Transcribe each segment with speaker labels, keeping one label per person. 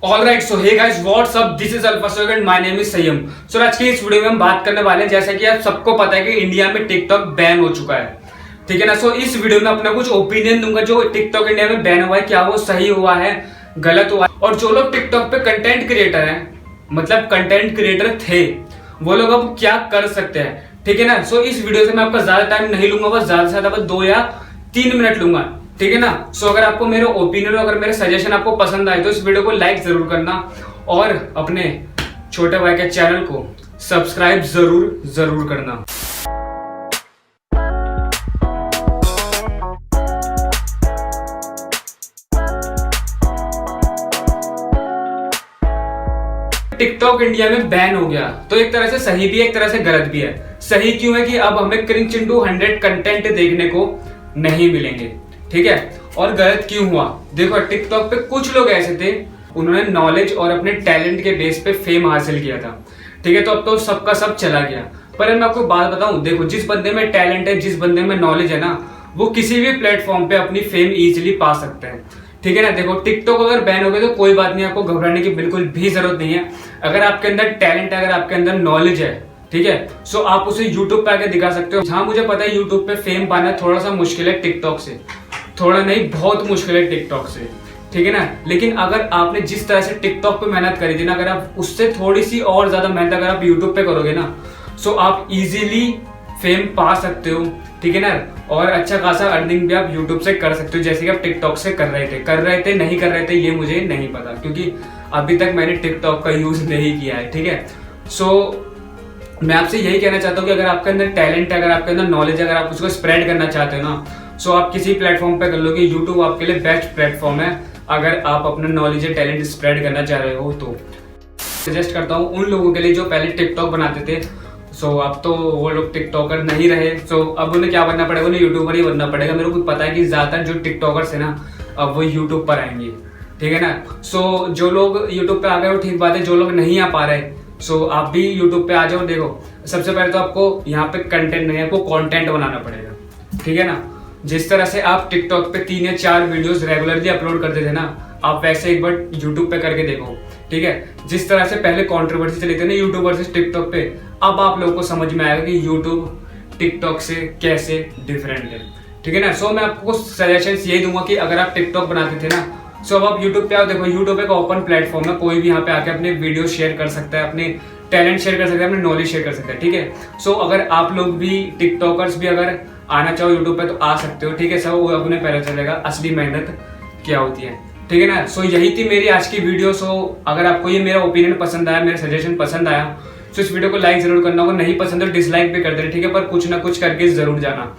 Speaker 1: Alright, so hey guys, what's up, this is alpha stoke and my name is Sayam. सो आज की इस video में हम बात करने वाले हैं, जैसा कि आप सबको पता है कि इंडिया में टिकटॉक बैन हो चुका है, ठीक है ना। सो इस वीडियो में अपना कुछ ओपिनियन दूंगा, जो टिकटॉक इंडिया में बैन हुआ है, क्या वो सही हुआ है, गलत हुआ है, और जो लोग टिकटॉक पे कंटेंट क्रिएटर हैं, मतलब कंटेंट क्रिएटर थे, वो लोग अब क्या कर सकते हैं, ठीक है ना। सो इस वीडियो से मैं आपका ज्यादा टाइम नहीं लूंगा, बस ज्यादा से ज्यादा बस 2 या 3 मिनट लूंगा, ठीक है ना। सो अगर आपको मेरे ओपिनियन और अगर मेरे सजेशन आपको पसंद आए तो इस वीडियो को लाइक जरूर करना और अपने छोटे भाई के चैनल को सब्सक्राइब जरूर करना। टिकटॉक इंडिया में बैन हो गया तो एक तरह से सही भी है, एक तरह से गलत भी है। सही क्यों है कि अब हमें क्रिंज इंटू 100 कंटेंट देखने को नहीं मिलेंगे, ठीक है। और गलत क्यों हुआ, देखो टिकटॉक पे कुछ लोग ऐसे थे, उन्होंने नॉलेज और अपने टैलेंट के बेस पे फेम हासिल किया था, ठीक है। तो अब तो सबका सब चला गया। पर मैं आपको बात बताऊं, देखो जिस बंदे में टैलेंट है, जिस बंदे में नॉलेज है ना, वो किसी भी प्लेटफॉर्म पे अपनी फेम इजिली पा सकते हैं, ठीक है ना। देखो टिकटॉक अगर बैन हो गया तो कोई बात नहीं, आपको घबराने की बिल्कुल भी जरूरत नहीं है। अगर आपके अंदर टैलेंट है, अगर आपके अंदर नॉलेज है, ठीक है, सो आप उसे यूट्यूब पे आके दिखा सकते हो। हाँ मुझे पता है यूट्यूब पे फेम पाना थोड़ा सा मुश्किल है टिकटॉक से, थोड़ा नहीं बहुत मुश्किल है टिकटॉक से, ठीक है ना। लेकिन अगर आपने जिस तरह से टिकटॉक पे मेहनत करी थी ना, अगर आप उससे थोड़ी सी और ज्यादा मेहनत अगर आप यूट्यूब पे करोगे ना, सो आप इजीली फेम पा सकते हो, ठीक है ना। और अच्छा खासा अर्निंग भी आप यूट्यूब से कर सकते हो, जैसे कि आप टिकटॉक से कर रहे थे नहीं कर रहे थे, ये मुझे नहीं पता, क्योंकि अभी तक मैंने टिकटॉक का यूज नहीं किया है, ठीक है। सो मैं आपसे यही कहना चाहता हूँ कि अगर आपके अंदर टैलेंट है, अगर आपके अंदर नॉलेज है, अगर आप उसको स्प्रेड करना चाहते हो ना, सो आप किसी प्लेटफॉर्म पे कर लो, कि यूट्यूब आपके लिए बेस्ट प्लेटफॉर्म है अगर आप अपना नॉलेज या टैलेंट स्प्रेड करना चाह रहे हो। तो सजेस्ट करता हूँ उन लोगों के लिए जो पहले टिकटॉक बनाते थे, सो अब तो वो लोग टिकटॉकर नहीं रहे, सो अब उन्हें क्या बनना पड़ेगा, उन्हें यूट्यूबर ही बनना पड़ेगा। मेरे को पता है कि ज्यादातर जो टिकटॉकर्स है ना, अब वो यूट्यूब पर आएंगे, ठीक है ना। सो जो लोग यूट्यूब पे आ गए वो ठीक बात है, जो लोग नहीं आ पा रहे, सो आप भी यूट्यूब पे आ जाओ। देखो सबसे पहले तो आपको यहाँ पे कंटेंट नहीं है, आपको कंटेंट बनाना पड़ेगा, ठीक है ना। जिस तरह से आप टिकटॉक पे 3 या 4 वीडियोस रेगुलरली अपलोड करते थे ना, आप वैसे एक बार यूट्यूब पे करके देखो, ठीक है। जिस तरह से पहले कंट्रोवर्सी चली थी ना यूट्यूब वर्सेस टिकटॉक पे, अब आप लोगों को समझ में आएगा कि यूट्यूब टिकटॉक से कैसे डिफरेंट है, ठीक है ना। सो मैं आपको सजेशंस यही दूंगा कि अगर आप टिकटॉक बनाते थे ना, सो अब आप यूट्यूब पे आओ। देखो यूट्यूब एक ओपन प्लेटफॉर्म है, कोई भी यहाँ पे आके अपने वीडियो शेयर कर सकता है, अपने टैलेंट शेयर कर सकता है, अपने नॉलेज शेयर कर सकता है, ठीक है। सो अगर आप लोग भी टिकटॉकर्स भी अगर आना चाहो यूट्यूब पे तो आ सकते हो, ठीक है। सब वो अपने पहले चलेगा असली मेहनत क्या होती है, ठीक है ना। सो यही थी मेरी आज की वीडियो। सो अगर आपको ये मेरा ओपिनियन पसंद आया, मेरा सजेशन पसंद आया, तो इस वीडियो को लाइक जरूर करना होगा, नहीं पसंद तो डिसलाइक भी कर देना, ठीक है। पर कुछ ना कुछ करके जरूर जाना,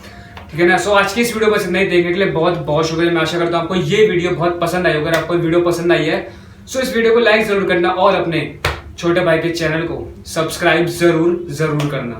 Speaker 1: ठीक है ना। सो आज की इस वीडियो पसंद नहीं देखने के लिए बहुत बहुत शुक्रिया। मैं आशा करता हूँ आपको ये वीडियो बहुत पसंद आई। अगर आपको वीडियो पसंद आई है सो इस वीडियो को लाइक जरूर करना और अपने छोटे भाई के चैनल को सब्सक्राइब जरूर करना।